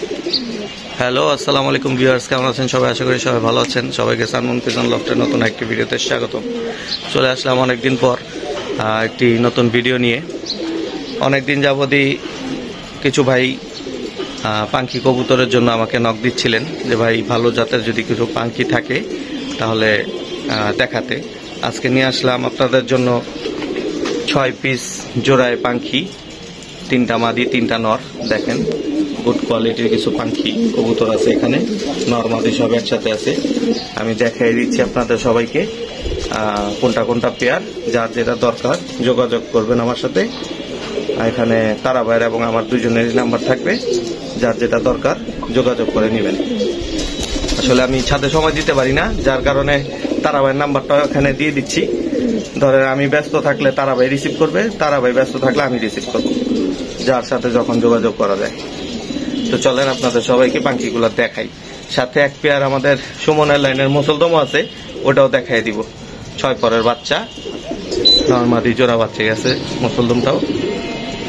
Hello, আসসালামু আলাইকুম viewers, কেমন আছেন সবাই? আশা করি সবাই ভালো আছেন। সবাইকে সানমুন পিজন লফটের নতুন একটি ভিডিওতে স্বাগত। চলে আসলাম অনেকদিন পর একটি নতুন ভিডিও নিয়ে। অনেকদিন যাবতই কিছু ভাই পাখি কবুতরের জন্য আমাকে নক দিচ্ছিলেন যে ভাই ভালো জাতের যদি কিছু পাখি থাকে তাহলে দেখাতে। আজকে নিয়ে আসলাম আপনাদের জন্য 6 পিস জোড়ায় পাখি, 3টা মাদি 3টা নর। দেখেন গুড কোয়ালিটির কিছু পাখি কবুতর আছে এখানে, নর মাদি সব একসাথে আছে। আমি দেখাই দিচ্ছি আপনাদের সবাইকে কোনটা কোনটা পেয়ার। যার যেটা দরকার যোগাযোগ করবেন আমার সাথে। এখানে তারা ভাইয়ের এবং আমার দুজনেরই নাম্বার থাকবে, যার যেটা দরকার যোগাযোগ করে নেবেন। আসলে আমি ছাদে সময় দিতে পারি না, যার কারণে তারা ভাইয়ের নাম্বারটা এখানে দিয়ে দিচ্ছি। ধরেন আমি ব্যস্ত থাকলে তারা ভাই রিসিভ করবে, তারা ভাই ব্যস্ত থাকলে আমি রিসিভ করবো, যার সাথে যখন যোগাযোগ করা যায়। তো চলেন আপনাদের সবাইকে পাখিগুলো দেখাই। সাথে এক পেয়ার আমাদের সুমনের লাইনের মুসলদম আছে, ওটাও দেখাই দিব। 6 পরের বাচ্চা, নর্মাদি জোড়া বাচ্চা গেছে মুসলদমটাও।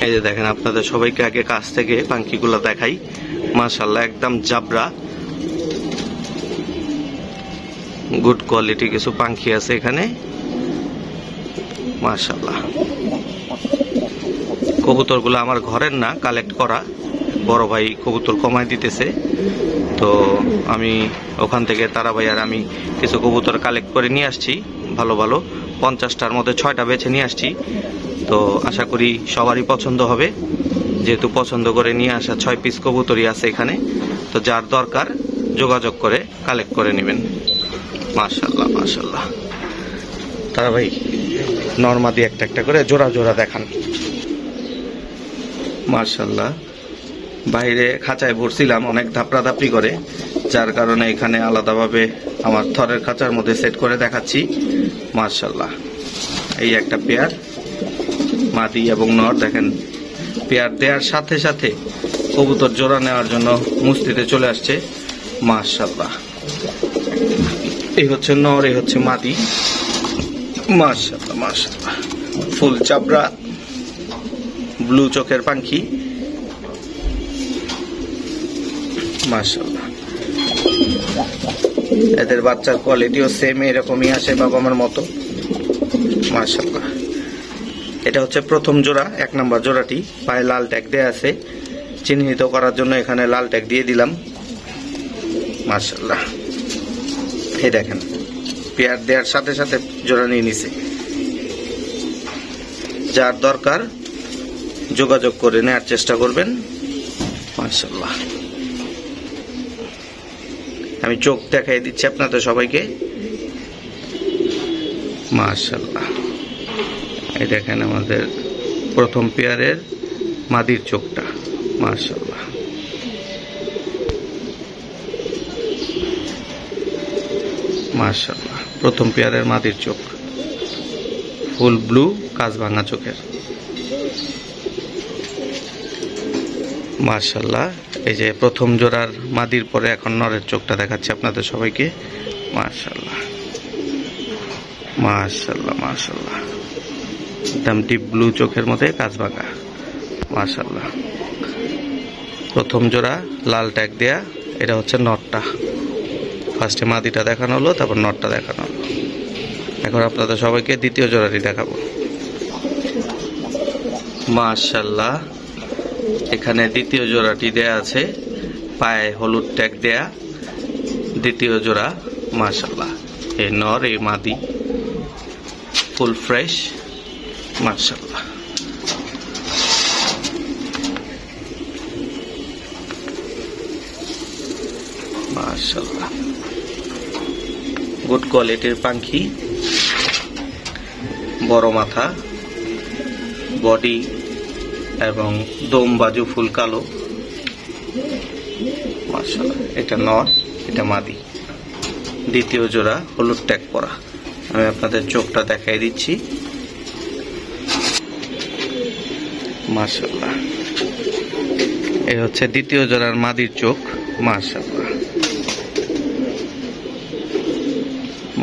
এই যে দেখেন, আপনাদের সবাইকে আগে কাছ থেকে পাখিগুলো দেখাই। মাশাআল্লাহ একদম জাবরা, গুড কোয়ালিটি কিছু পাখি আছে এখানে। মাশাআল্লাহ কবুতরগুলো আমার ঘরের না, কালেক্ট করা। বড় ভাই কবুতর কমায় দিতেছে, তো আমি ওখান থেকে তারা ভাই আর আমি কিছু কবুতর কালেক্ট করে নিয়ে আসছি। ভালো ভালো 50টার মধ্যে 6টা বেছে নিয়ে আসছি। তো আশা করি সবারই পছন্দ হবে, যেহেতু পছন্দ করে নিয়ে আসা 6 পিস কবুতরই আছে এখানে। তো যার দরকার যোগাযোগ করে কালেক্ট করে নেবেন। মাশাআল্লাহ মাশাআল্লাহ। তারা ভাই নরমাদি একটা একটা করে জোড়া জোড়া দেখান। মাশাআল্লাহ বাইরে খাঁচায় ভরছিলাম অনেক ধাপড়াধাপড়ি করে, যার কারণে এখানে আলাদাভাবে আমার থরের খাঁচার মধ্যে সেট করে দেখাচ্ছি। মাশাআল্লাহ এই একটা পেয়ার মাদি এবং নর। দেখেন পেয়ার দেওয়ার সাথে সাথে কবুতর জোড়া নেওয়ার জন্য মুস্তিতে চলে আসছে। মাশাআল্লাহ এই হচ্ছে নর, এই হচ্ছে মাদি। মাশাআল্লাহ মাশাআল্লাহ ফুল চাবড়া ব্লু চোখের পাখি। মাশাআল্লাহ এদের বাচ্চার কোয়ালিটিও সেম এরকমই আসে বাবা মার মতো। মাশাআল্লাহ এটা হচ্ছে প্রথম জোড়া, 1 নম্বর জোড়াটি। পায়ে লাল ট্যাগ দেয়া আছে, চিহ্নিত করার জন্য এখানে লাল ট্যাগ দিয়ে দিলাম। মাশাআল্লাহ এই দেখেন পেয়ার দেওয়ার সাথে সাথে জোড়া নিয়ে নিছে। যার দরকার যোগাযোগ করে নেওয়ার চেষ্টা করবেন। মাশাআল্লাহ আমি চোখ দেখাই দিচ্ছি আপনাদের সবাইকে। মাশাআল্লাহ এই দেখেন আমাদের প্রথম পেয়ারের মাদির চোখটা। মাশাআল্লাহ মাশাআল্লাহ প্রথম পেয়ারের মাদির চোখ ফুল ব্লু কাজ ভাঙা চোখের। মাশাআল্লাহ এই যে প্রথম জোড়ার মাদির পরে এখন নরের চোখটা দেখাচ্ছি আপনাদের সবাইকে। মাশাআল্লাহ মাশাআল্লাহ মাশাআল্লাহ একদম ডিপ ব্লু চোখের মধ্যে কাজ ভাঙা। মাশাআল্লাহ প্রথম জোড়া লাল ট্যাগ দেয়া, এটা হচ্ছে নরটা। ফার্স্টে মাদিটা দেখানো হলো, তারপর নরটা দেখানো হলো। এখন আপনাদের সবাইকে দ্বিতীয় জোড়াটি দেখাবো। মাশাআল্লাহ এখানে দ্বিতীয় জোড়াটি দেয়া আছে, পায়ে হলুদ ট্যাগ দেয়া দ্বিতীয় জোড়া। মাশাআল্লাহ এই নর এই মাদি ফুল ফ্রেশ। মাশাআল্লাহ মাশাআল্লাহ গুড কোয়ালিটির পাখি, বড় মাথা, বডি এবং দম বাজু ফুল কালো। মাশাআল্লাহ এটা নর, এটা মাদি। দ্বিতীয় জোড়া হলুদ ট্যাগ পরা। আমি আপনাদের চোখটা দেখাই দিচ্ছি। মাশাআল্লাহ এই হচ্ছে দ্বিতীয় জোড়ার মাদির চোখ। মাশাআল্লাহ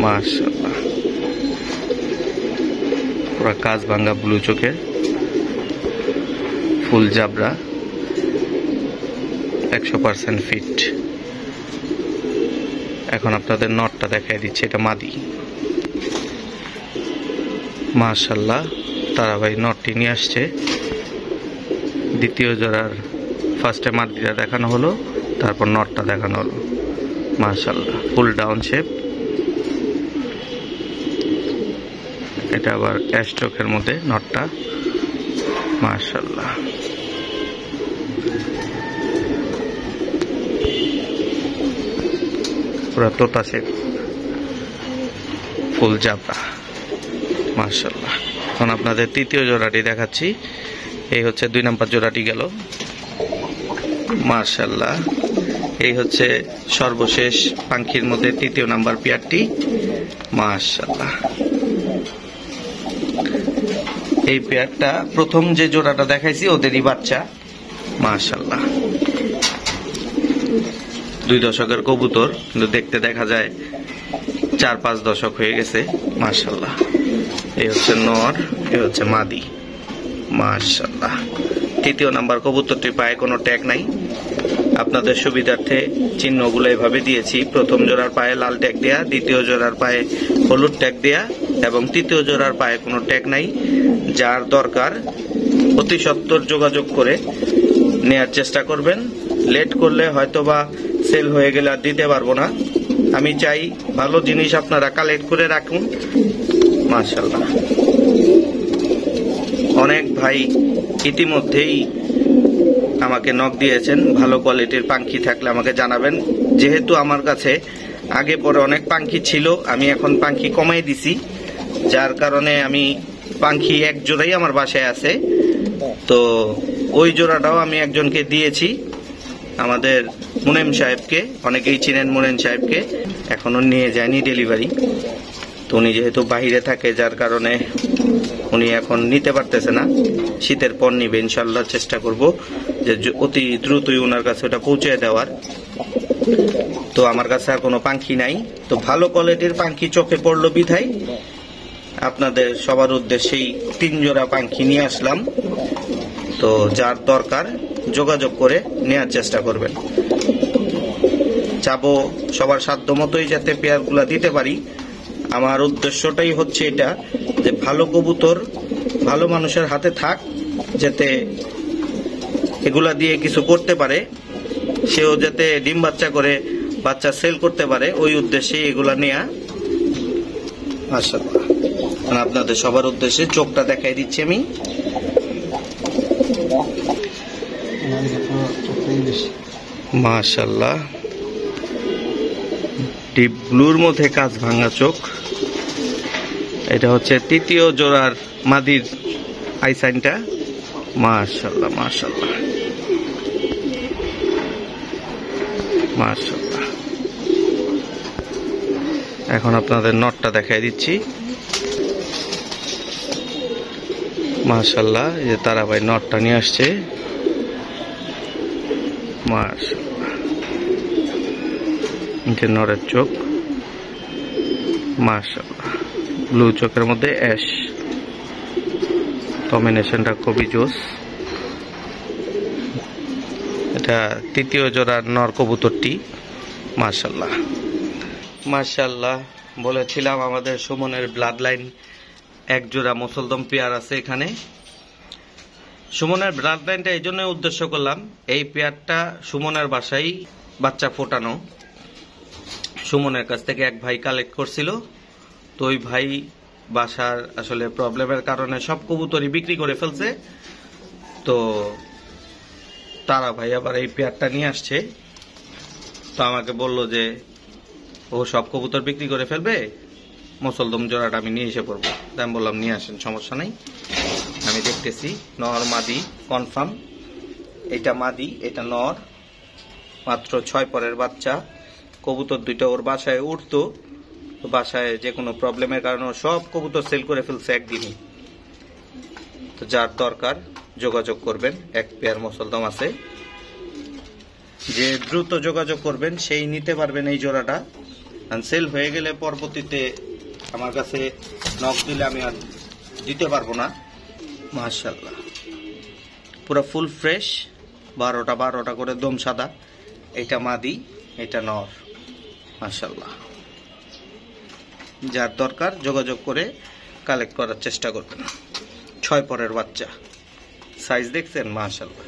মাশাআল্লাহ পুরা কাজ ভাঙা ব্লু চোখের, ফুল জাবরা। 100% ফিট। এখন আপনাদের নটটা দেখাই দিচ্ছি, এটা মাদি। মাশাআল্লাহ, তারা ভাই নটটি নিয়ে আসছে। দ্বিতীয় জোড়ার ফার্স্টে মাদিটা দেখানো হলো, তারপর নটটা দেখানো হলো। মাশাআল্লাহ, ফুল ডাউন শেপ। এটা আবার অ্যাশ চোখের মধ্যে নটটা। মাশাআল্লাহ, পুরা তোতা শেপ, ফুল জাপা। মাশাআল্লাহ। এখন আপনাদের তৃতীয় জোড়াটি দেখাচ্ছি। এই হচ্ছে 2 নম্বর জোড়াটি গেল। মাশাআল্লাহ, এই হচ্ছে সর্বশেষ পাখির মধ্যে 3য় নাম্বার পেয়ারটি। মাশাআল্লাহ, এই পেয়ারটা প্রথম যে জোড়াটা দেখাইছি ওদেরই বাচ্চা। মাশাআল্লাহ, 2 দশকের কবুতর, কিন্তু দেখতে দেখা যায় 4-5 দশক হয়ে গেছে। মাশাআল্লাহ, এই হচ্ছে নর, এই হচ্ছে মাদি। মাশাআল্লাহ, 3য় নাম্বার কবুতরটির পায়ে কোনো ট্যাগ নাই। আপনাদের সুবিধার্থে চিহ্নগুলো এভাবে দিয়েছি। প্রথম জোড়ার পায়ে লাল ট্যাগ দেয়া, দ্বিতীয় জোড়ার পায়ে হলুদ ট্যাগ দেয়া এবং তৃতীয় জোড়ার পায়ে কোনো ট্যাগ নাই। যার দরকার অতি সত্বর যোগাযোগ করে নেয়ার চেষ্টা করবেন। লেট করলে হয়তোবা সেল হয়ে গেলে আর দিতে পারবো না। আমি চাই ভালো জিনিস আপনারা কালেক্ট করে রাখুন। মাশাআল্লাহ, অনেক ভাই ইতিমধ্যেই আমাকে নক দিয়েছেন। ভালো কোয়ালিটির পাখি থাকলে আমাকে জানাবেন। যেহেতু আমার কাছে আগে পরে অনেক পাখি ছিল, আমি এখন পাখি কমাই দিছি, যার কারণে আমি পাখি এক জোড়াই আমার বাসায় আছে। তো ওই জোড়াটাও আমি একজনকে দিয়েছি, আমাদের মুনেম সাহেবকে। অনেকেই চিনেন মুনেম সাহেবকে, এখনো নিয়ে যায়নি ডেলিভারি। তো উনি যেহেতু বাহিরে থাকে, যার কারণে উনি এখন নিতে পারতেছে না। শীতের পর নিবে ইনশাল্লাহ। চেষ্টা করব যে অতি দ্রুতই ওনার কাছে ওটা পৌঁছে দেওয়ার। তো আমার কাছে আর কোনো পাখি নাই। তো ভালো কোয়ালিটির পাখি চোখে পড়লো বিধায় আপনাদের সবার উদ্দেশ্যেই 3 জোড়া পাখি নিয়ে আসলাম। তো যার দরকার যোগাযোগ করে নেওয়ার চেষ্টা করবেন। চাবো সবার সাধ্য মতোই যাতে পেয়ারগুলা দিতে পারি। আমার উদ্দেশ্যটাই হচ্ছে এটা, যে ভালো কবুতর ভালো মানুষের হাতে থাক, যাতে এগুলা দিয়ে কিছু করতে পারে, সেও যাতে ডিম বাচ্চা করে বাচ্চা সেল করতে পারে, ওই উদ্দেশ্যে এগুলা নেয়া। মাশাআল্লাহ, আপনাদের সবার উদ্দেশ্যে চোখটা দেখাই দিচ্ছি আমি। মাশাআল্লাহ, ডিপ ব্লুর মধ্যে কাজ ভাঙা চোখ। এটা হচ্ছে 3য় জোড়ার মাদির আই সাইনটা। মাশাআল্লাহ, মাশাআল্লাহ, মাশাআল্লাহ। এখন আপনাদের নটটা দেখাই দিচ্ছি। মাশাআল্লাহ, এই যে তারা ভাই নটটা নিয়ে আসছে। মাশাআল্লাহ, যে নরের চোখ। মাশাআল্লাহ, ব্লু চোখের মধ্যে অ্যাশ, কম্বিনেশনটা খুবই জোস। এটা 3য় জোড়ার নর কবুতরটি। মাশাআল্লাহ, মাশাআল্লাহ। বলেছিলাম আমাদের সুমনের ব্লাড লাইন 1 জোড়া মুসলদম পেয়ার আছে এখানে। সুমনের ব্লাড লাইনটা এই জন্য উদ্দেশ্য করলাম, এই পেয়ারটা সুমনের বাসায় বাচ্চা ফোটানো। সুমনের কাছ থেকে এক ভাই কালেক্ট করছিল। তো ওই ভাই বাসার আসলে প্রবলেমের কারণে সব কবুতরই বিক্রি করে ফেলছে। তো তারা ভাই আবার এই পেয়ারটা নিয়ে আসছে। তো আমাকে বলল যে ও সব কবুতর বিক্রি করে ফেলবে, মুসলদম জোড়াটা আমি নিয়ে এসে পড়বো। তাই আমি বললাম নিয়ে আসেন, সমস্যা নাই, আমি দেখতেছি। নর মাদি কনফার্ম। এটা মাদি, এটা নর, মাত্র 6 পরের বাচ্চা। কবুতর 2টা ওর বাসায় উঠতো, তো বাসায় যে কোনো প্রবলেমের কারণে সব কবুতর সেল করে ফেলছে একদিনই। তো যার দরকার যোগাযোগ করবেন। 1 পেয়ার মুসলদম আছে, যে দ্রুত যোগাযোগ করবেন সেই নিতে পারবেন এই জোড়াটা। সেল হয়ে গেলে পরবর্তীতে আমার কাছে নক দিলে আমি আর দিতে পারবো না। মাশাআল্লাহ, পুরো ফুল ফ্রেশ, 12টা করে দম সাদা। এটা মাদি, এটা নর। মাশাআল্লাহ, যার দরকার যোগাযোগ করে কালেক্ট করার চেষ্টা করবেন। 6 পরের বাচ্চা, সাইজ দেখছেন? মাশাআল্লাহ,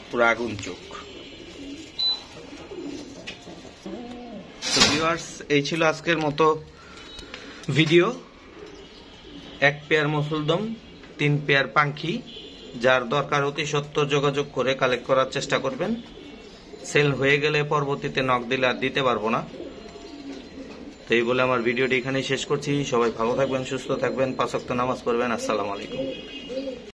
পুরো আগুন চোখ। তো ভিউয়ার্স, এই ছিল আজকের মতো ভিডিও। 1 পেয়ার মুসলদম, 3 পেয়ার পাখি, যার দরকার অতি সত্বর যোগাযোগ করে কালেক্ট করার চেষ্টা করবেন। সেল হয়ে গেলে পরবর্তীতে নক দিলে আর দিতে পারবো না। তো এই বলে আমার ভিডিওটি এখানেই শেষ করছি। সবাই ভালো থাকবেন, সুস্থ থাকবেন, 5 ওয়াক্ত নামাজ পড়বেন। আসসালামু আলাইকুম।